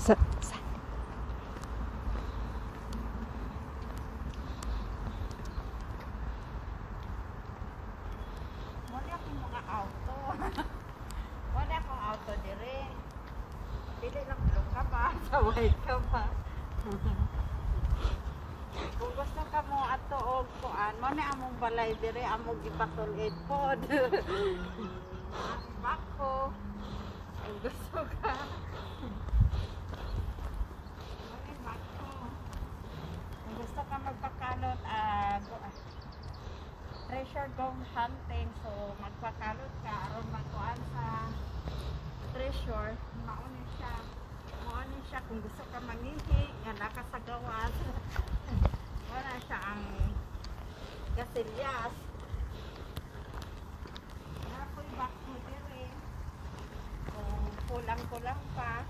Sa Wala akong mga auto. Wala akong auto dire. Pili lang tulong ka pa. Saway ka pa. Kung gusto ka mo ato og kuan, mo na among balay dire, among ipatulid pod. Bako. Kung gusto ka. Mo na bako. Kung gusto ka magpakalot, treasure gong hunting, so magpakalot ka aron magkuan sa treasure, maunin siya kung gusto ka mangihi nga naka sa gawas. Wala siya ang gasilyas. Nakoy back mo dire kung kulang pa